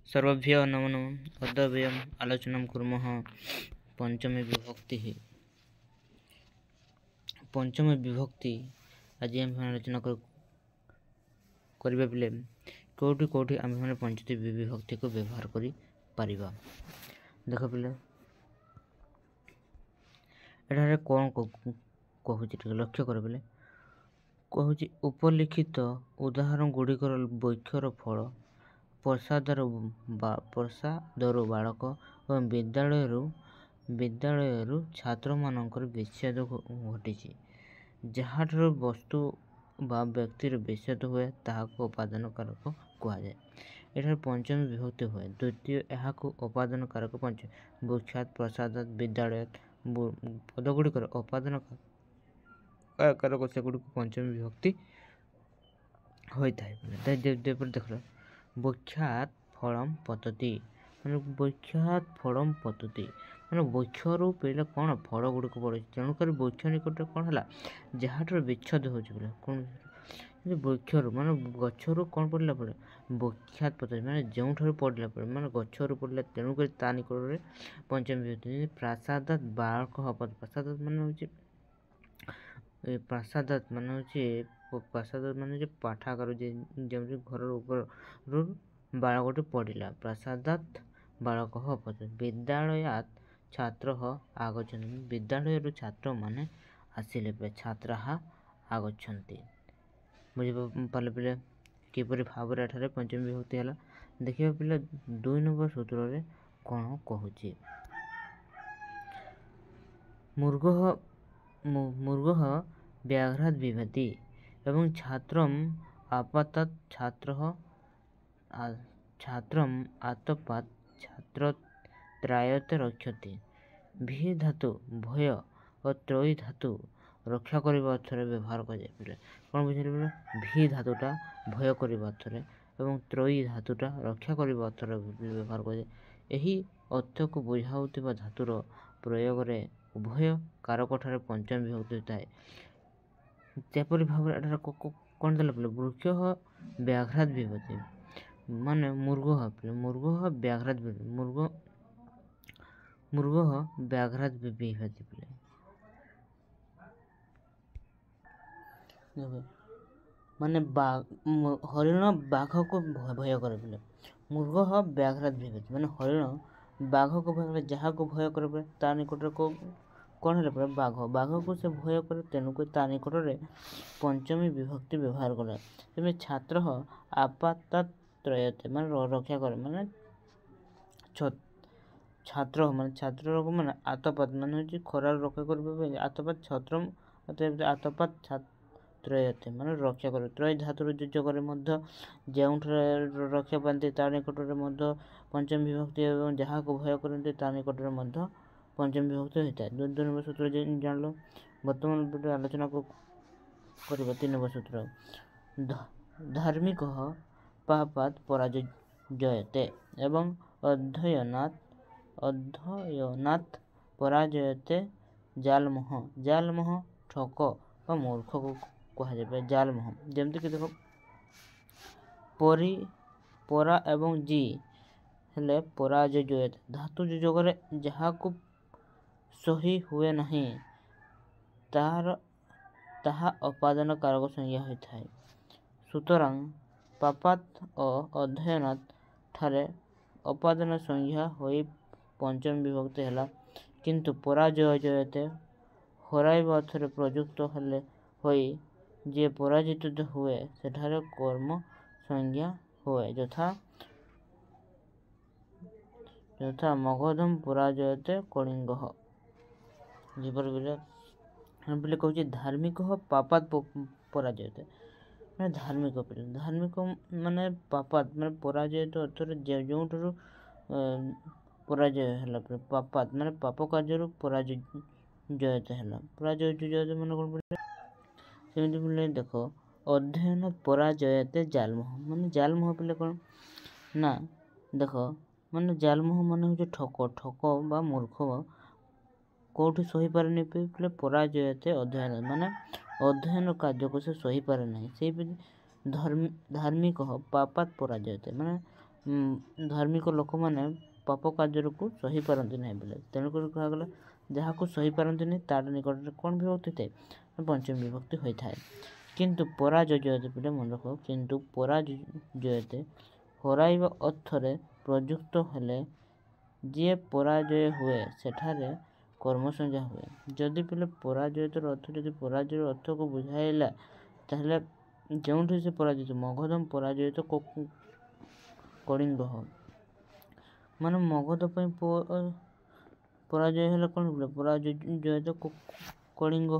सर्वेभ्यः नमो नमः। अद्य वयम् आलोचनां कुर्मः पंचमी विभक्ति। पंचमी विभक्ति आज आम आलोचना करबा बेले कोठी कोठी आम मैंने पंचमी विभक्ति को व्यवहार करि परिबा। देख पिले एठारे कौन कहूँ लक्ष्य कर बेले कहूँ उपलिखित उदाहरण गुड़िकर वैक्षर फल प्रसादर बालक और विद्यालय छात्र मानकर विच्छेद घटी जहाँ वस्तु बा व्यक्तिर विच्छेद हुए ताहाको उपादान कारक कहुए। एठार पंचमी विभक्ति हुए द्वितीय यहाँ उपादान कारक पंचमी वृक्षात प्रसाद विद्यालय पदगुड़िकर उपादान कारक सेगुड़ी पंचमी विभक्ति होता है। देख वृक्षात फलम पतति मैंने वृक्षात फलम पतति मैंने वृक्षरू पहले कौन फल गुड़िक पड़े तेणुक वृक्ष निकट कौन है जहाँ विच्छेद हो कौन वृक्षरू माने गचरू कौन पड़ा पड़े वृक्षात पतति मैंने जो पड़ा पड़े मैंने गचरू पड़ा तेणुक ता निकट पंचमी विभक्ति। प्रासाद बालक प्रसाद मान प्रासाद मान पाठागार जमी घर ऊपर बालक पड़ा प्रसादात बालक पतति। विद्यालयात छात्र आगछन्ति विद्यालय छात्र माने आसिले छात्र आगछन्ति बुझे पाले पिले किपरि भाव एठारे पंचमी विभक्ति है। देखिए पिले 2 नंबर सूत्र रे कौन कहूँ मूर्ग व्याघ्रात विभति एवं छात्रम आपातात छात्रम आतपात छात्र त्रायते रक्षति। भी धातु भय और त्रयी धातु रक्षा करने अर्थरे व्यवहार कर कौन बुझे भी धातुटा भय करने अर्थरे एवं त्रयी धातुटा रक्षा करने अर्थरे व्यवहार कर अर्थ को बुझाऊा धातुर प्रयोग में उभय कारक ठारे पंचमी विभक्ति होता है। तेपरी भाव कौन देला वृक्ष व्याघ्रात विभक्ति माने मूर्ग व्याघ्रात मूर्ग व्याघ्रात विभक्ति पिले माने हरिण बाघ को भय करे पिले मूर्ग व्याघ्रात विभक्ति माने हरिण बाघ को भय करे जहाँ को भय करे तार निकट को कौन है बाघ बाघ को से भय करे तेणुक ता निकट में पंचमी विभक्ति व्यवहार करे। छात्र आपातात त्रयते माने रक्षा करे माने छात्र माने छात्र को माने आतपात माने खरा रक्षा कर आतपात छात्र आतपात त्रयते माने रक्षा करे त्रय धातुर जोजक जो रक्षा पाते तार निकट में पंचमी विभक्ति और जहाँ को भय करते तार निकट में पंचमी विभक्ति होता है। 2 नंबर सूत्र जान लो बर्तमान आलोचना को 3 नंबर सूत्र धार्मिक पापात पराजयते एवं अध्ययनात् पराजयते जालमोह ठक व मूर्ख को कहुए। जालमोह जमती कि देख परा एवं जी हेले पराजय धातु जोजक जहाँ को सही हुए नहीं ताहा उपादान कारक संज्ञा होता है। सुतरां पापात और अध्ययनात् ठारे उपादान संज्ञा होई पंचमी विभक्ति है किंतु पराजयते हराइबा अर्थरे प्रयुक्त हेले होई जे पराजित हुए सेठारे कर्म संज्ञा हुए यथा मगधम पराजयते कलिंग जीपर बिले कहूँ धार्मिक पापात पराजयते मैंने धार्मिक माने पापात मैंने पराजय तो अर्थर जो पराजय है पापात मैंने पाप कार्य पराजय जयते है पराजय जयते मन कौन पड़े सेमती बोले देख अध्ययन पराजयते जालमोह माने जालमोह पिले कौन ना देख माने जालमोह माने हूँ ठक बा मूर्ख कौटी सही पारे नहीं पे पराजयते अध्ययन माने अध्ययन कार्य को से सही पारे नहीं से धार्मिक पापात पराजयते माने ଧାର୍ମିକ ଲୋକମାନେ ପାପ କାର୍ଯ୍ୟକୁ ସହିପାରନ୍ତି ନାହିଁ ବୋଲେ ତେଣୁକରି କୁହାଗଲା ଯାହାକୁ ସହିପାରନ୍ତିନି ତାର ନିକଟରେ କ'ଣ ବିଭକ୍ତି ଥାଏ ପଞ୍ଚମ ବିଭକ୍ତି ହୋଇଥାଏ। କିନ୍ତୁ ପରାଜୟତେ ପିଲେ ମନେ ରଖ କିନ୍ତୁ ପରାଜୟତେ ହରାଇବା ଅର୍ଥରେ ପ୍ରଯୁକ୍ତ ହେଲେ ଯିଏ ପରାଜୟ ହୁଏ ସେଠାରେ କର୍ମସଂଜ୍ଞା ହୁଏ। ଯଦି ପିଲେ ପରାଜୟତର ଅର୍ଥ ଯଦି ପରାଜୟର ଅର୍ଥକୁ ବୁଝାଇଲା ତାହେଲେ ଯେଉଁଠି ସେ ପରାଜିତ ମଗଧମ ପରାଜୟତ କଳିଙ୍ଗ ମାନେ ମଗଧ ପାଇଁ ପରାଜୟ ହେଲେ କ'ଣ ପିଲେ ପରାଜୟତ କଳିଙ୍ଗ।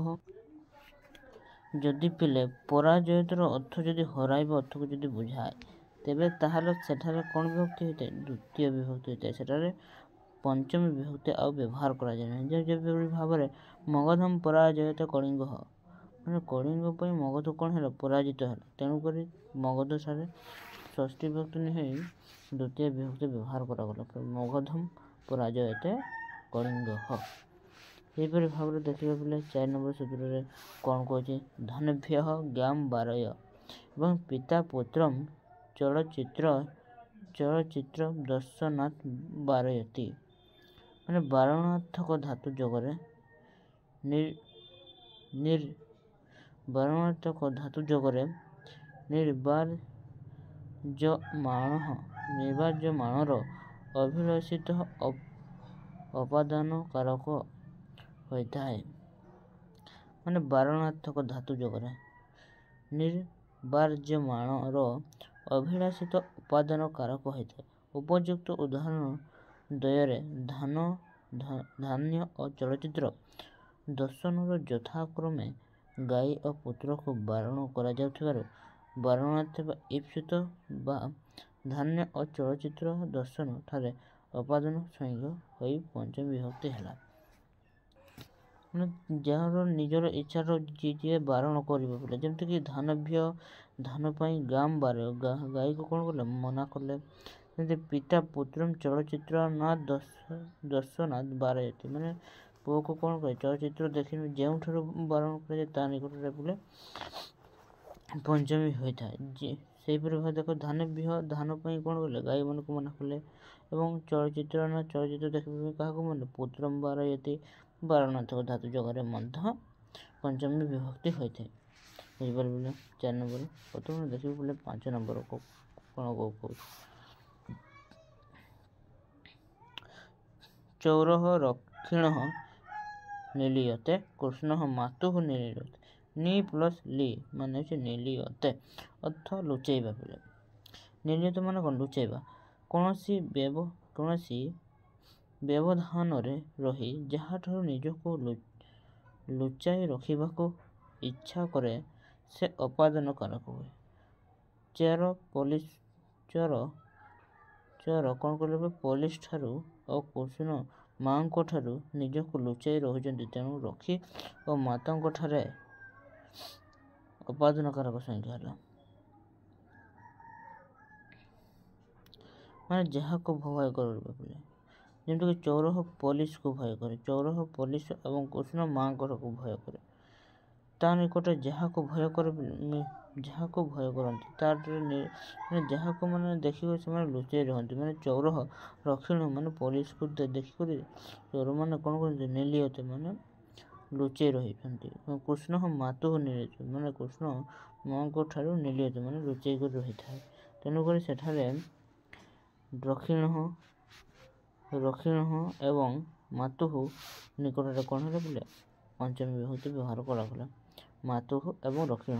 ଯଦି ପିଲେ ପରାଜୟତର ଅର୍ଥ ଯଦି ହରାଇବା ଅର୍ଥକୁ ଯଦି ବୁଝାଏ ତେବେ ତାହେଲେ ସେଠାରେ କ'ଣ ବିଭକ୍ତି ହୋଇଥାଏ ଦ୍ୱିତୀୟ ବିଭକ୍ତି ହୋଇଥାଏ। ସେଠାରେ ପଞ୍ଚମ ବିଭକ୍ତି ଆଉ ବ୍ୟବହାର କରାଯାଏ ନାହିଁ। ଯେପରି ଭାବରେ ମଗଧମ ପରାଜୟତ କଳିଙ୍ଗ ମାନେ କଳିଙ୍ଗ ପାଇଁ ମଗଧ କ'ଣ ହେଲା ପରାଜିତ ହେଲା ତେଣୁକରି ମଗଧ ଠାରେ ଷଷ୍ଠୀ ବିଭକ୍ତି ନେଇ ଦ୍ୱିତୀୟ ବିଭକ୍ତି ବ୍ୟବହାର କରାଗଲା ମଗଧମ ପରାଜୟତେ କଳିଙ୍ଗ। ସେହିପରି ଭାବରେ ଦେଖିବା ପିଲେ 4 ନମ୍ବର ସୂତ୍ରରେ କ'ଣ କହୁଛି ଧନେଭ୍ୟ ଜ୍ଞାମ ବାରୟ ଏବଂ ପିତା ପୁତ୍ରମ ଚଳଚିତ୍ର ଦର୍ଶନାଥ ବାରୟତି ମାନେ ବାରଣାର୍ଥକ ଧାତୁ ଯୋଗରେ ନିର୍ବାର୍ଯ୍ୟମାଣର ଅଭିଳଷିତ ଅପାଦାନ କାରକ ହୋଇଥାଏ। ମାନେ ବାରଣାର୍ଥକ ଧାତୁ ଯୋଗରେ ନିର୍ବାର୍ଯ୍ୟମାଣର ଅଭିଳାଷିତ ଉପାଦାନ କାରକ ହୋଇଥାଏ। ଉପଯୁକ୍ତ ଉଦାହରଣ ଦ୍ୱୟରେ ଧାନ୍ୟ ଓ ଚଳଚିତ୍ର ଦର୍ଶନର ଯଥାକ୍ରମେ ଗାଈ ଓ ପୁତ୍ରକୁ ବାରଣ କରାଯାଉଥିବାରୁ ବାରଣାର୍ଥେ ବା ଇପ୍ସିତ ବା ଧାନ୍ୟ ଓ ଚଳଚିତ୍ର ଦର୍ଶନ ଠାରେ ଅପାଦାନ ସଂଜ୍ଞ ହୋଇ ପଞ୍ଚମ ବିଭକ୍ତି ହେଲା। ମାନେ ଯାହାର ନିଜର ଇଚ୍ଛାର ଯିଏ ବାରଣ କରିବ ବୋଲେ ଯେମିତିକି ଧାନଭ୍ୟ ଧାନ ପାଇଁ ଗାମ ବାରୟ ଗାଈକୁ କ'ଣ କଲେ ମନା କଲେ। ଯେମିତି ପିତା ପୁତ୍ରମ ଚଳଚିତ୍ର ନା ଦର୍ଶନାଥ ବାରୟତି ମାନେ ପୁଅକୁ କ'ଣ କରେ ଚଳଚିତ୍ର ଦେଖିବେ ଯେଉଁଠାରୁ ବାରଣ କରାଯାଏ ତା ନିକଟରେ ବୋଲେ ପଞ୍ଚମୀ ହୋଇଥାଏ। ସେହିପରି ଭାବେ ଦେଖ ଧାନଭ୍ୟ ଧାନ ପାଇଁ କ'ଣ କଲେ ଗାଈମାନଙ୍କୁ ମନା କଲେ ଏବଂ ଚଳଚିତ୍ର ନା ଚଳଚିତ୍ର ଦେଖିବା ପାଇଁ କାହାକୁ ମନେ ପୁତ୍ରମ ବାରୟତି ବାରଣାର୍ଥକ ଧାତୁ ଯୋଗରେ ମଧ୍ୟ ପଞ୍ଚମୀ ବିଭକ୍ତି ହୋଇଥାଏ। ବୁଝିପାରିଲେ 4 ନମ୍ବର ପ୍ରଥମେ ଦେଖିବୁ ବୋଲେ 5 ନମ୍ବର କ'ଣ କହୁଛି ଚୌରଃ ରକ୍ଷିଣ ନିଲୀୟତେ କୃଷ୍ଣ ମାତୁଃ ନିଲୀୟତେ ନି ପ୍ଲସ୍ ଲି ମାନେ ହେଉଛି ନିଲୀୟତେ ଅର୍ଥ ଲୁଚେଇବା ପିଲେ ନିଲୀୟତ ମାନେ କ'ଣ ଲୁଚେଇବା କୌଣସି ବ୍ୟବଧାନରେ ରହି ଯାହାଠାରୁ ନିଜକୁ ଲୁଚାଇ ରଖିବାକୁ ଇଚ୍ଛା କରେ ସେ ଅପାଦାନ କାରକ ହୁଏ। ଚୋର କ'ଣ କଲେ ପୋଲିସ ଠାରୁ ଓ କୃଷ୍ଣ ମାଙ୍କ ଠାରୁ ନିଜକୁ ଲୁଚାଇ ରହୁଛନ୍ତି ତେଣୁ ରକ୍ଷୀ ଓ ମାତାଙ୍କ ଠାରେ ଅପାଦାନ କାରକ ସଂଜ୍ଞା ହେଲା। ମାନେ ଯାହାକୁ ଭୟ କରିବା ପିଲେ ଯେମିତିକି ଚୌରହ ପୋଲିସକୁ ଭୟ କରେ ଚୌରହ ପୋଲିସ ଏବଂ କୃଷ୍ଣ ମାଙ୍କରକୁ ଭୟ କରେ ତା ନିକଟରେ ଯାହାକୁ ଭୟ କରନ୍ତି ମାନେ ଯାହାକୁ ମାନେ ଦେଖିବେ ସେମାନେ ଲୁଚାଇ ରହନ୍ତି। ମାନେ ଚୌରହ ରକ୍ଷିଣ ମାନେ ପୋଲିସକୁ ଦେଖିକରି ଚୋରମାନେ କ'ଣ କରନ୍ତି ନିଲୀୟତେ ମାନେ ଲୁଚାଇ ରହିଛନ୍ତି। କୃଷ୍ଣ ମାତୁଃ ନିଲୀୟତେ ମାନେ କୃଷ୍ଣ ମାଙ୍କ ଠାରୁ ନିଲୀୟତେ ମାନେ ଲୁଚାଇ କରି ରହିଥାଏ। ତେଣୁକରି ସେଠାରେ ରକ୍ଷିଣ ଏବଂ ମାତୁଃ ନିକଟରେ କ'ଣ ହେଲା ବୋଲେ ପଞ୍ଚମୀ ବିଭକ୍ତି ବ୍ୟବହାର କରାଗଲା ମାତୁଃ ଏବଂ ରକ୍ଷିଣ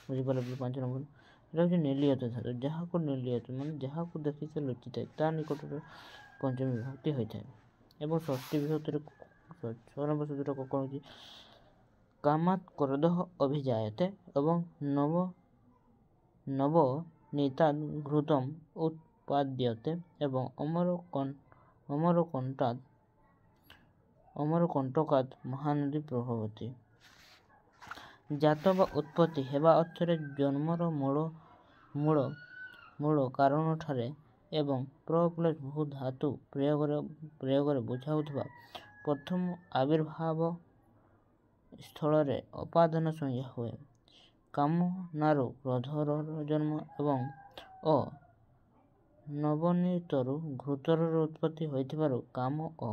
ବୁଝିପାରିଲେ 5 ନମ୍ବର ଏଟା ହେଉଛି ନିଲୀୟତ ଧାତୁ ଯାହାକୁ ନିଲୀୟତ ମାନେ ଯାହାକୁ ଦେଖି ସେ ଲୁଚିଥାଏ ତା ନିକଟରେ ପଞ୍ଚମୀ ବିଭକ୍ତି ହୋଇଥାଏ। ଏବଂ ଷଷ୍ଠୀ ବିଭକ୍ତିରେ 6 ନମ୍ବର ସୂତ୍ର କ'ଣ ହେଉଛି କାମାତ୍ କ୍ରୋଧଃ ଅଭିଜାୟତେ ଏବଂ ନବନୀତାତ୍ ଘୃତମ୍ ଉତ୍ପାଦ୍ୟତେ ଏବଂ ଅମରକଣ୍ଟକାତ୍ ମହାନଦୀ ପ୍ରଭବତି। ଜାତ ବା ଉତ୍ପତ୍ତି ହେବା ଅର୍ଥରେ ଜନ୍ମର ମୂଳ କାରଣଠାରେ ଏବଂ ବହୁ ଧାତୁ ପ୍ରୟୋଗରେ ବୁଝାଉଥିବା ପ୍ରଥମ ଆବିର୍ଭାବ ସ୍ଥଳରେ ଅପାଦାନ ସଂଜ୍ଞା ହୁଏ। କାମନାରୁ କ୍ରୋଧର ଜନ୍ମ ଏବଂ ନବନୀତରୁ ଘୃତର ଉତ୍ପତ୍ତି ହୋଇଥିବାରୁ କାମ ଓ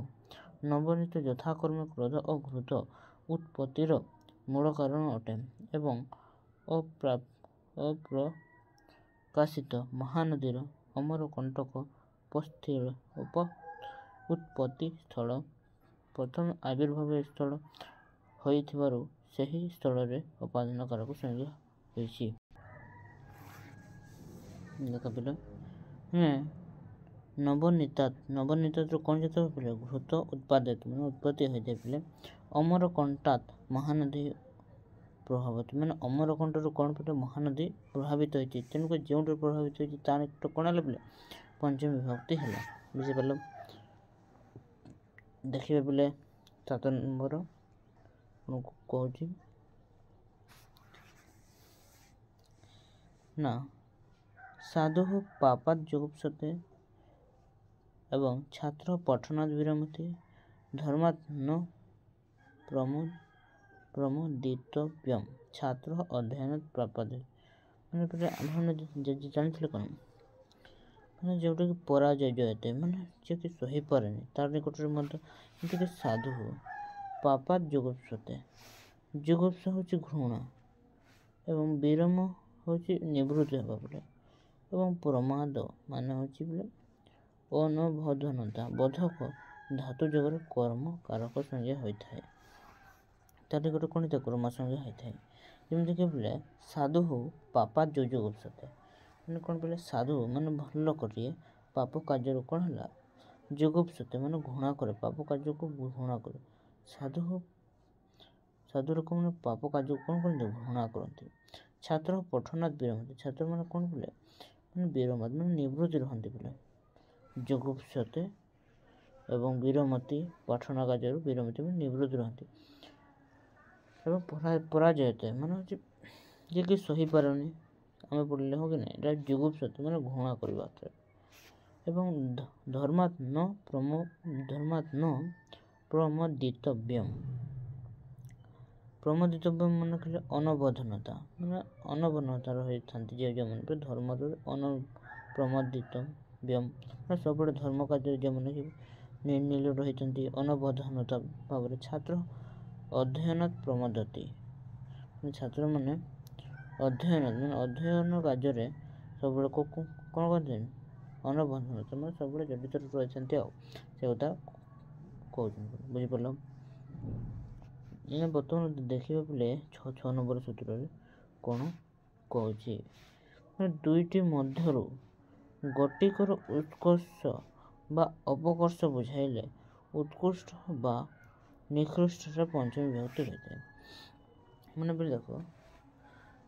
ନବନୀତ ଯଥାକ୍ରମେ କ୍ରୋଧ ଓ ଘୃତ ଉତ୍ପତ୍ତିର ମୂଳ କାରଣ ଅଟେ ଏବଂ ଅପ୍ରକାଶିତ ମହାନଦୀର ଅମରକଣ୍ଟକ ଉତ୍ପତ୍ତି ସ୍ଥଳ ପ୍ରଥମ ଆବିର୍ଭାବ ସ୍ଥଳ ହୋଇଥିବାରୁ ସେହି ସ୍ଥଳରେ ଉପାଦାନ କାରକ ସଂଜ୍ଞା ହୋଇଛି। ଦେଖାପିଲ ନବନୀତାତରୁ କ'ଣ ଯେତେବେଳେ ପିଲେ ଘୃତ ଉତ୍ପାଦିତ ମାନେ ଉତ୍ପତ୍ତି ହୋଇଥାଏ ପିଲେ ଅମରକଣ୍ଟାତ ମହାନଦୀ ପ୍ରଭାବିତ ମାନେ ଅମରକଣ୍ଟରୁ କ'ଣ ପିଲେ ମହାନଦୀ ପ୍ରଭାବିତ ହୋଇଛି। ତେଣୁକରି ଯେଉଁଠି ପ୍ରଭାବିତ ହୋଇଛି ତା ନିକଟ କ'ଣ ହେଲା ପିଲେ ପଞ୍ଚମ ବିଭକ୍ତି ହେଲା। ବୁଝିପାରିଲ। ଦେଖିବେ ପିଲେ 7 ନମ୍ବର ଆପଣଙ୍କୁ କହୁଛି ନା ସାଧୁ ପାପାତ ଯୁଗୁପ୍ସତେ ଏବଂ ଛାତ୍ର ପଠନାତ୍ ବିରମତି ଧର୍ମାତ୍ ନ ପ୍ରମୋଦିତବ୍ୟମ୍ ଛାତ୍ର ଅଧ୍ୟୟନାତ୍ ପ୍ରାପତେ। ମାନେ ଆମେ ଜାଣିଥିଲେ କ'ଣ ମାନେ ଯେଉଁଟାକି ପରାଜୟ ଜୟତେ ମାନେ ଯିଏକି ସହିପାରେନି ତାର ନିକଟରେ ମଧ୍ୟ ଯେମିତିକି ସାଧୁ ପାପାତ ଯୁଗୁପ୍ସତେ ଯୁଗୁପ୍ସା ହେଉଛି ଘୃଣା ଏବଂ ବିରମ ହେଉଛି ନିବୃତ୍ତି ହେବା ପିଲେ ଏବଂ ପ୍ରମାଦ ମାନେ ହେଉଛି ପିଲେ ଅନବୋଧନତା ବୋଧକ ଧାତୁ ଯୋଗରେ କର୍ମ କାରକ ସଂଜ୍ଞା ହୋଇଥାଏ। ତା ନିକଟରେ କ'ଣ ହେଇଥାଏ କର୍ମ ସଂଜ୍ଞା ହୋଇଥାଏ। ଯେମିତିକି ପିଲେ ସାଧୁ ପାପାତ ଯୁଗୁପ୍ସତେ ମାନେ କ'ଣ ପିଲେ ସାଧୁ ମାନେ ଭଲ କରିଏ ପାପ କାର୍ଯ୍ୟରୁ କ'ଣ ହେଲା ଯୁଗୁପ୍ସତେ ମାନେ ଘୃଣା କରେ ପାପ କାର୍ଯ୍ୟକୁ ଘୃଣା କରେ। ସାଧୁ ଲୋକ ମାନେ ପାପ କାର୍ଯ୍ୟକୁ କ'ଣ କରନ୍ତି ଘୃଣା କରନ୍ତି। ଛାତ୍ର ପଠନାତ୍ ବିରମତି ଛାତ୍ର ମାନେ କ'ଣ ପିଲେ ମାନେ ବିରମତି ମାନେ ନିବୃତ୍ତି ରୁହନ୍ତି ପିଲେ ଯୁଗୁପ୍ସତେ ଏବଂ ବିରମତି ପଠନ କାର୍ଯ୍ୟରୁ ବିରମତି ମାନେ ନିବୃତ୍ତି ରୁହନ୍ତି ଏବଂ ପରାଜୟତେ ମାନେ ହେଉଛି ଯିଏକି ସହିପାରେନି ଆମେ ପଢ଼ିଲେ ହଁ କି ନାହିଁ ଏଇଟା ଯୁଗୁପ୍ସତେ ମାନେ ଘୃଣା କରିବା ଏବଂ ଧର୍ମାତ୍ ନ ପ୍ରମୋଦିତବ୍ୟମ୍ ମାନେ କହିଲେ ଅନବୋଧନତା ମାନେ ଅନବୋଧନତା ରହିଥାନ୍ତି ଯେଉଁମାନେ ଧର୍ମରୁ ପ୍ରମୋଦିତବ୍ୟମ୍ ମାନେ ସବୁବେଳେ ଧର୍ମ କାର୍ଯ୍ୟରେ ଯେଉଁମାନେ ନିର୍ନିଳ ରହିଥାନ୍ତି ଅନବୋଧନତା ଭାବରେ ଛାତ୍ର ଅଧ୍ୟୟନାତ୍ ପ୍ରମୋଦତି ମାନେ ଛାତ୍ରମାନେ ଅଧ୍ୟୟନ କାର୍ଯ୍ୟରେ ସବୁବେଳେ କ'ଣ କରନ୍ତି ଅନବୋଧନତା ମାନେ ସବୁବେଳେ ଜଡ଼ିତ ରହିଥାନ୍ତି ଆଉ ସେ କଥା କହୁଛନ୍ତି। ବୁଝିପାରିଲ। ବର୍ତ୍ତମାନ ଦେଖିବା ପିଲେ 6 ନମ୍ବର ସୂତ୍ରରେ କ'ଣ କହୁଛି ଦୁଇଟି ମଧ୍ୟରୁ ଗୋଟିକର ଉତ୍କର୍ଷ ବା ଅପକର୍ଷ ବୁଝାଇଲେ ଉତ୍କୃଷ୍ଟ ବା ନିକୃଷ୍ଟରେ ପଞ୍ଚମ ବିଭକ୍ତି ହୋଇଥାଏ। ମାନେ ବି ଦେଖ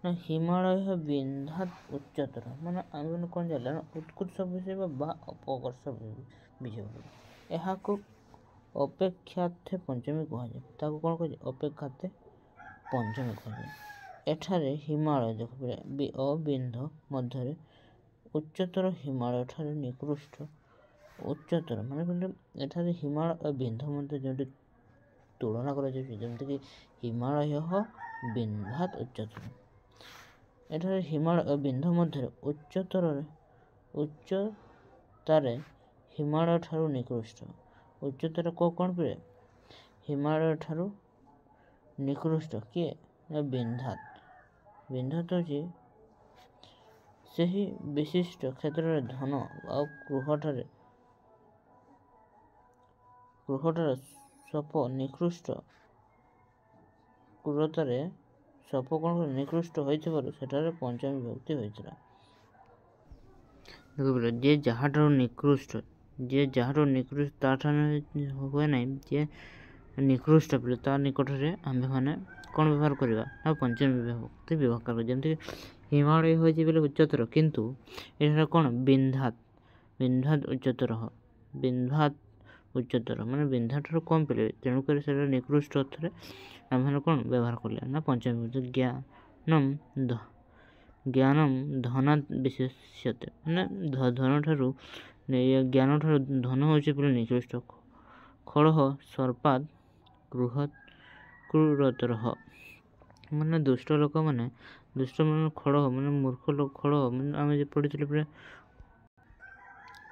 ନା ହିମାଳୟ ବିନ୍ଧାତ୍ ଉଚ୍ଚତର ମାନେ ଆମେ ମାନେ କ'ଣ ଜାଣିଲେ ନା ଉତ୍କର୍ଷ ବୁଝେଇବା ବା ଅପକର୍ଷ ବୁଝେଇବା ଏହାକୁ ଅପେକ୍ଷାର୍ଥେ ପଞ୍ଚମୀ କୁହାଯାଏ। ତାକୁ କ'ଣ କୁହାଯାଏ ଅପେକ୍ଷାର୍ଥେ ପଞ୍ଚମୀ କୁହାଯାଏ। ଏଠାରେ ହିମାଳୟ ଦେଖ ଓ ବିନ୍ଧ ମଧ୍ୟରେ ଉଚ୍ଚତର ହିମାଳୟ ଠାରେ ନିକୃଷ୍ଟ ଉଚ୍ଚତର ମାନେ ଏଠାରେ ହିମାଳୟ ଓ ବିନ୍ଧ ମଧ୍ୟରେ ଯେଉଁଠି ତୁଳନା କରାଯାଉଛି ଯେମିତିକି ହିମାଳୟ ବିନ୍ଧାତ୍ ଉଚ୍ଚତର ଏଠାରେ ହିମାଳୟ ଓ ବିନ୍ଧ ମଧ୍ୟରେ ଉଚ୍ଚତାରେ ହିମାଳୟ ଠାରୁ ନିକୃଷ୍ଟ ଉଚ୍ଚତାରେ କ'ଣ ପିଲେ ହିମାଳୟ ଠାରୁ ନିକୃଷ୍ଟ କିଏ ନା ବିନ୍ଧାତ୍ ହେଉଛି ସେହି ବିଶିଷ୍ଟ କ୍ଷେତ୍ରରେ ଧନ ଆଉ ଗୃହଠାରେ ସପ ନିକୃଷ୍ଟ କ୍ରୂରତାରେ ସପ କ'ଣ ନିକୃଷ୍ଟ ହୋଇଥିବାରୁ ସେଠାରେ ପଞ୍ଚମ ବିଭକ୍ତି ହୋଇଥିଲା। ଯିଏ ଯାହାଠାରୁ ନିକୃଷ୍ଟ ତାଠାରୁ ହୁଏ ନାହିଁ ଯିଏ ନିକୃଷ୍ଟ ପିଲେ ତା ନିକଟରେ ଆମ୍ଭେମାନେ କ'ଣ ବ୍ୟବହାର କରିବା ନା ପଞ୍ଚମ ବିଭକ୍ତି ବ୍ୟବହାର କରିବା। ଯେମିତିକି ହିମାଳୟ ହୋଇଛି ବୋଲେ ଉଚ୍ଚତର କିନ୍ତୁ ଏଠାରେ କ'ଣ ବିନ୍ଧାତ୍ ଉଚ୍ଚତର ମାନେ ବିନ୍ଧାଠାରୁ କମ୍ ପିଲେ ତେଣୁକରି ସେଟା ନିକୃଷ୍ଟ ଅର୍ଥରେ ଆମ୍ଭେମାନେ କ'ଣ ବ୍ୟବହାର କଲେ ନା ପଞ୍ଚମ ବିଭକ୍ତି। ଜ୍ଞାନମ୍ ଧନାତ୍ ବିଶେଷ୍ୟତେ ମାନେ ଜ୍ଞାନଠାରୁ ଧନ ହେଉଛି ପିଲେ ନିକୃଷ୍ଟ। ଖଳଃ ସର୍ପାତ୍ କ୍ରୂରତରଃ ମାନେ ଦୁଷ୍ଟ ଲୋକମାନେ ଖଳଃ ମାନେ ମୂର୍ଖ ଲୋକ ଖଳଃ ମାନେ ଆମେ ଯେ ପଢ଼ିଥିଲେ ପିଲେ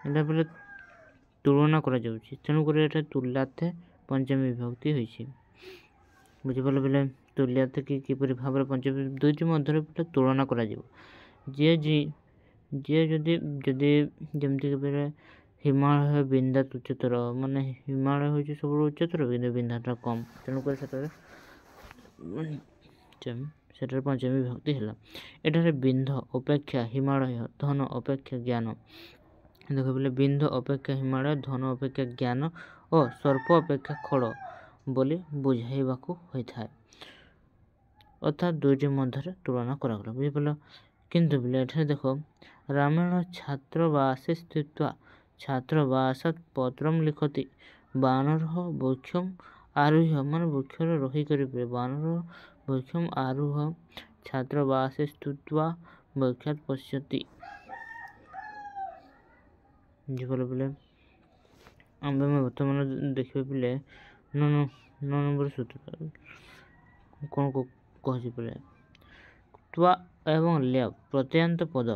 এটা ବେଲେ ତୁଳନା କରାଯାଉଛି, ତେଣୁକରି ଏଠାରେ ତୁଲ୍ୟାର୍ଥେ ପଞ୍ଚମୀ ବିଭକ୍ତି ହୋଇଛି। ବୁଝିପାରିଲ ବେଲେ ତୁଲ୍ୟାର୍ଥେ କିପରି ଭାବରେ ପଞ୍ଚମୀ ଦୁଇଟି ମଧ୍ୟରେ ବେଲେ ତୁଳନା କରାଯିବ। ଯିଏ ଯଦି ଯେମିତିକି ବେଲେ ହିମାଳୟ ବିନ୍ଦାତ ଉଚ୍ଚତର, ମାନେ ହିମାଳୟ ହେଉଛି ସବୁଠୁ ଉଚ୍ଚତର କିନ୍ତୁ ବିନ୍ଦାଟା କମ୍, ତେଣୁକରି ସେଠାରେ ପଞ୍ଚମୀ ବିଭକ୍ତି ହେଲା। ଏଠାରେ ବିନ୍ଧ ଅପେକ୍ଷା ହିମାଳୟ, ଧନ ଅପେକ୍ଷା ଜ୍ଞାନ, ଦେଖ ବେଲେ ବିନ୍ଧ ଅପେକ୍ଷା ହିମାଳୟ, ଧନ ଅପେକ୍ଷା ଜ୍ଞାନ ଓ ସର୍ପ ଅପେକ୍ଷା ଖଡ଼ ବୋଲି ବୁଝାଇବାକୁ ହୋଇଥାଏ। ଅର୍ଥାତ୍ ଦୁଇଟି ମଧ୍ୟରେ ତୁଳନା କରାଗଲା। ବୁଝିପାରିଲ। କିନ୍ତୁ ବେଲେ ଏଠାରେ ଦେଖ ରାମାୟଣ ଛାତ୍ରବାସେ ସ୍ଥିତ୍ୱା ଛାତ୍ରବାସାତ୍ ପତ୍ରಂ ଲିଖତି ବାନରଃ ବୃକ୍ଷମ୍ ଆରୁହ୍ୟ, ମାନେ ବୃକ୍ଷରେ ରହିକରି ବାନର ବୃକ୍ଷମ୍ ଆରୁହ୍ୟ ଛାତ୍ରବାସେ ସ୍ଥିତ୍ୱା ବୃକ୍ଷାତ୍ ପଶ୍ୟତି। ବୁଝିପାରିଲ ବେଲେ ଆମେ ବର୍ତ୍ତମାନ ଦେଖିବା ବେଲେ 9 ନମ୍ବର ସୂତ୍ର କ'ଣ କହୁଛି ବେଲେ ତ୍ୱା ଏବଂ ଲ୍ୟବ୍ ପ୍ରତ୍ୟୟାନ୍ତ ପଦ,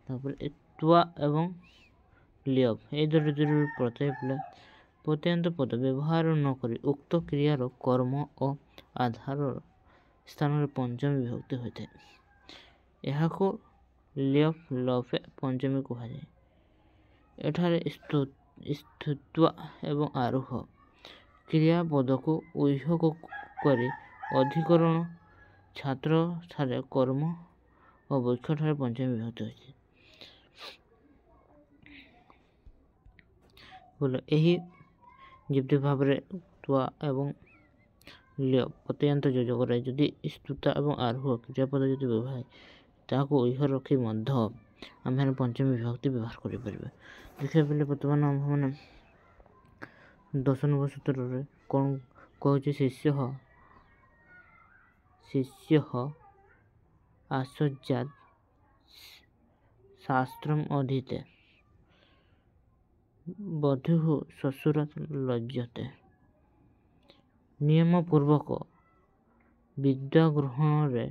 ତାପରେ ତ୍ୱା ଏବଂ ଲ୍ୟବ୍ এই ଦୁଇଟିରୁ ପ୍ରତ୍ୟୟ ବେଲେ ପ୍ରତ୍ୟୟାନ୍ତ ପଦ ବ୍ୟବହାର ନକରି ଉକ୍ତ କ୍ରିୟାର କର୍ମ ଓ ଆଧାର ସ୍ଥାନରେ ପଞ୍ଚମୀ ବିଭକ୍ତି ହୋଇଥାଏ। ଏହାକୁ ଲ୍ୟବ୍ ଲଫେ ପଞ୍ଚମୀ କୁହାଯାଏ। ଏଠାରେ ସ୍ଥିତ୍ୱା ଏବଂ ଆରୁହ କ୍ରିୟାପଦକୁ ଉହ୍ୟକ କରି ଅଧିକରଣ ଛାତ୍ର ଠାରେ କର୍ମ ଓ ବୃକ୍ଷ ଠାରେ ପଞ୍ଚମୀ ବିଭକ୍ତି ହୋଇଛି। ବୋଲେ ଏହି ଯେମିତି ଭାବରେ ତ୍ୱା ଏବଂ ଲ୍ୟବ୍ ପ୍ରତ୍ୟୟାନ୍ତ ଯୋଜକରେ ଯଦି ସ୍ତୁତା ଏବଂ ଆରୁହ କ୍ରିୟାପଦ ଯଦି ବ୍ୟବହାର ତାହାକୁ ଉହ୍ୟ ରଖି ମଧ୍ୟ ଆମେ ପଞ୍ଚମୀ ବିଭକ୍ତି ବ୍ୟବହାର କରିପାରିବା। ଦେଖିବା ବେଲେ ବର୍ତ୍ତମାନ ଆମ୍ଭେମାନେ 10 ନମ୍ବର ସୂତ୍ରରେ କ'ଣ କହୁଛି ଶିଷ୍ୟଃ ଆସଜ୍ଜାତ୍ ଶାସ୍ତ୍ରମ୍ ଅଧୀତେ ବଧୂଃ ଶ୍ୱଶୁରାତ୍ ଲଜ୍ଜତେ। ନିୟମ ପୂର୍ବକ ବିଦ୍ୟା ଗ୍ରହଣରେ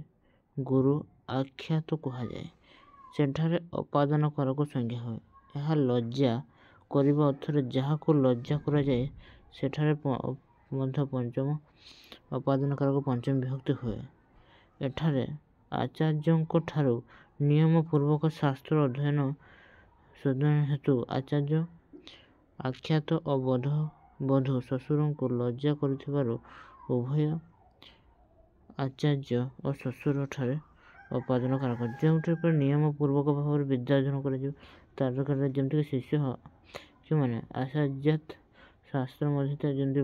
ଗୁରୁ ଆଖ୍ୟାତ କୁହାଯାଏ। ସେଠାରେ ଅପାଦାନ କାରକ ସଂଜ୍ଞା ହୁଏ। ଏହା ଲଜ୍ଜା କରିବା ଅର୍ଥରେ ଯାହାକୁ ଲଜ୍ଜା କରାଯାଏ ସେଠାରେ ମଧ୍ୟ ପଞ୍ଚମ ଅପାଦାନ କାରକ ପଞ୍ଚମୀ ବିଭକ୍ତି ହୁଏ। ଏଠାରେ ଆଚାର୍ଯ୍ୟଙ୍କ ଠାରୁ ନିୟମ ପୂର୍ବକ ଶାସ୍ତ୍ର ଅଧ୍ୟୟନ ହେତୁ ଆଚାର୍ଯ୍ୟ ଆଖ୍ୟାତ ଓ ବଧୂ ଶ୍ୱଶୁରଙ୍କୁ ଲଜ୍ଜା କରିଥିବାରୁ ଉଭୟ ଆଚାର୍ଯ୍ୟ ଓ ଶ୍ୱଶୁର ଠାରେ ଅପାଦାନ କାରକ। ଯେଉଁଠି ନିୟମ ପୂର୍ବକ ଭାବରେ ବିଦ୍ୟା ଅଧ୍ୟୟନ କରାଯିବ ତାର ଯେମିତିକି ଶିଷ୍ୟ କେଉଁମାନେ ଆସଜ୍ଜାତ୍ ଶାସ୍ତ୍ର ଅଧୀତେ, ଯେମିତି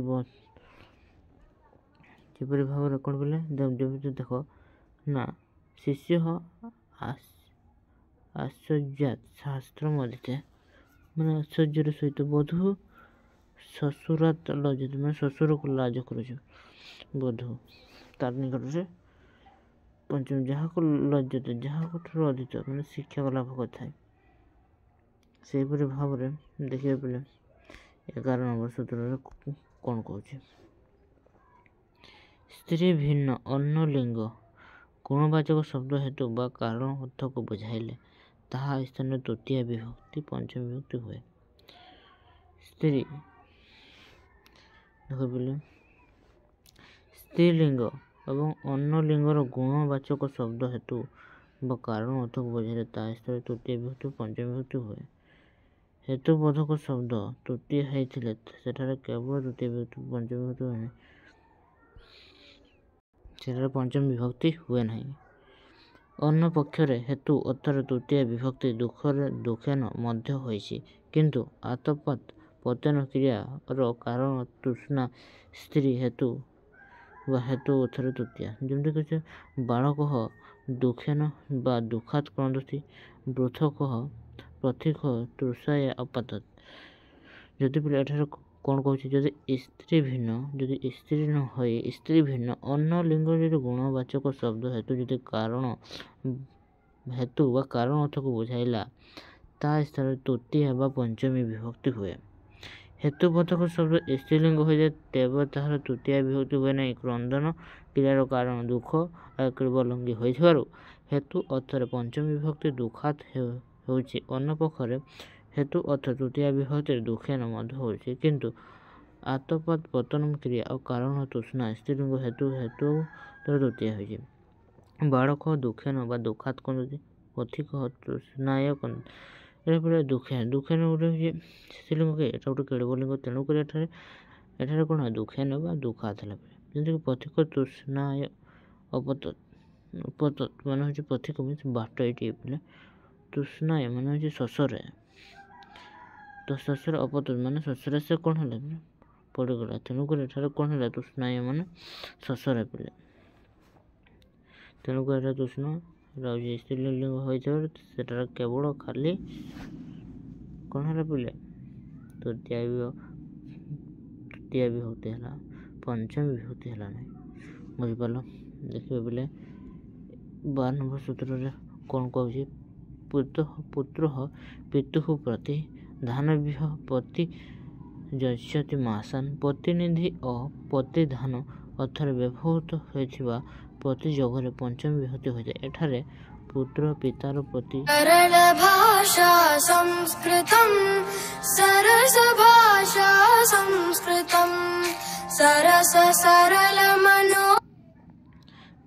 ଯେପରି ଭାବରେ କ'ଣ ବୋଲେ ଯେମିତି ଦେଖ ନା ଶିଷ୍ୟ ଆସଜ୍ଜାତ୍ ଶାସ୍ତ୍ର ଅଧୀତେ ମାନେ ଆଶ୍ଚର୍ଯ୍ୟର ସହିତ ବଧୂ ଶ୍ୱଶୁରାତ୍ ଲଜ୍ଜତେ, ମାନେ ଶ୍ୱଶୁରକୁ ଲାଜ କରୁଛୁ ବଧୂ ତାର ନିକଟରେ ପଞ୍ଚମୀ, ଯାହାକୁ ଲଜ୍ଜତେ ଯାହାକୁ ଠାରୁ ଅଧୀତ ମାନେ ଶିକ୍ଷା ଲାଭ କରିଥାଏ। ସେହିପରି ଭାବରେ ଦେଖିବା ବେଲେ 11 ନମ୍ବର ସୂତ୍ରରେ କ'ଣ କହୁଛି ସ୍ତ୍ରୀ ଭିନ୍ନ ଅନ୍ୟ ଲିଙ୍ଗ ଗୁଣବାଚକ ଶବ୍ଦ ହେତୁ ବା କାରଣ ଅର୍ଥକୁ ବୁଝାଇଲେ ତାହା ସ୍ଥାନରେ ତୃତୀୟା ବିଭକ୍ତି ପଞ୍ଚମୀ ବିଭକ୍ତି ହୁଏ। ସ୍ତ୍ରୀ ଦେଖ ବେଲେ ସ୍ତ୍ରୀଲିଙ୍ଗ ଏବଂ ଅନ୍ୟ ଲିଙ୍ଗର ଗୁଣବାଚକ ଶବ୍ଦ ହେତୁ ବା କାରଣ ଅର୍ଥକୁ ବୁଝାଇଲେ ତାହା ସ୍ଥାନରେ ତୃତୀୟ ବିଭକ୍ତି ପଞ୍ଚମୀ ବିଭକ୍ତି ହୁଏ। ହେତୁବୋଧକ ଶବ୍ଦ ତୃତୀୟ ହେଇଥିଲେ ସେଠାରେ କେବଳ ତୃତୀୟ ବିଭକ୍ତି ପଞ୍ଚମୀ ବିଭକ୍ତି ହୁଏ ନାହିଁ, ସେଠାରେ ପଞ୍ଚମୀ ବିଭକ୍ତି ହୁଏ ନାହିଁ। ଅନ୍ୟ ପକ୍ଷରେ ହେତୁ ଅର୍ଥରେ ତୃତୀୟ ବିଭକ୍ତି ଦୁଃଖେନ ମଧ୍ୟ ହୋଇଛି, କିନ୍ତୁ ଆତପାତ୍ ପତନ କ୍ରିୟାର କାରଣ ତୃଷ୍ଣା ସ୍ତ୍ରୀ ହେତୁ ବା ହେତୁ ଅର୍ଥରେ ତୃତୀୟା, ଯେମିତି କିଛି ବାଳକଃ ଦୁଃଖେନ ବା ଦୁଃଖାତ୍ କ୍ରନ୍ଦତି, ବୃଥକଃ ପ୍ରଥିକ ତୃଷାୟା ଅପାତତ୍। ଯଦି ଏଠାରେ କ'ଣ କହୁଛି ଯଦି ସ୍ତ୍ରୀ ଭିନ୍ନ, ଯଦି ସ୍ତ୍ରୀ ନ ହୋଇ ସ୍ତ୍ରୀ ଭିନ୍ନ ଅନ୍ୟ ଲିଙ୍ଗ ଯଦି ଗୁଣବାଚକ ଶବ୍ଦ ହେତୁ ଯଦି କାରଣ ହେତୁ ବା କାରଣ ଅର୍ଥକୁ ବୁଝାଇଲା ତାହା ସ୍ଥାନରେ ତୃତୀୟା ବା ପଞ୍ଚମୀ ବିଭକ୍ତି ହୁଏ। ହେତୁବୋଧକ ଶବ୍ଦ ସ୍ତ୍ରୀଲିଙ୍ଗ ହୋଇଯାଏ ତେବେ ତାହାର ତୃତୀୟା ବିଭକ୍ତି ହୁଏ ନାହିଁ। କ୍ରନ୍ଦନ କ୍ରିୟାର କାରଣ ଦୁଃଖ ଆକୃବଲଙ୍ଗୀ ହୋଇଥିବାରୁ ହେତୁ ଅର୍ଥରେ ପଞ୍ଚମୀ ବିଭକ୍ତି ଦୁଃଖାତ୍ ହେଉଛି। ଅନ୍ୟ ପକ୍ଷରେ हेतु अर्थ तृतीया विभक्ति दुखेन मध्य होछि किंतु आतपात पतनम क्रिया और कारण तृष्णा स्त्रीलिंग हेतु हेतु तृतीया होछि बालक दुखेन बा दुखात कौन पथिक तृष्णाय कौन एटा दुखे दुखेन गोटे होछि स्त्रीलिंग के एटा गोटे केळबलिंग तेणुक एठारे कौन दुखेन बा दुखात है जमीक पथिक तृष्णाय अपत मान हूँ पथिक मीन्स बाट ये पे तृष्णाय मान हूँ शशर तो शशर अपत मान शशर से कौन है पड़गला तेणुक एठारे कौन है तृष्णाय मान शशर पे तेणुक एटा तृष्णा स्त्रीलिंग होता केवल खाली कौन है पे तृतीया विभक्ति है पंचम विभक्ति है ना बुझिपाल देखिए बोले 12 नंबर सूत्र कौन कहे पुत्र पितु प्रति धान पति जस्यति मासान प्रतिनिधि और प्रतिधान अर्थर व्यवहृत होता प्रति जगह पंचम विभक्ति हो जाए एठारे पुत्र पितार प्रति सरल भाषा संस्कृतम सरस भाषा संस्कृतम सरस सरल मनो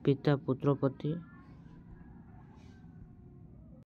पिता पुत्र प्रति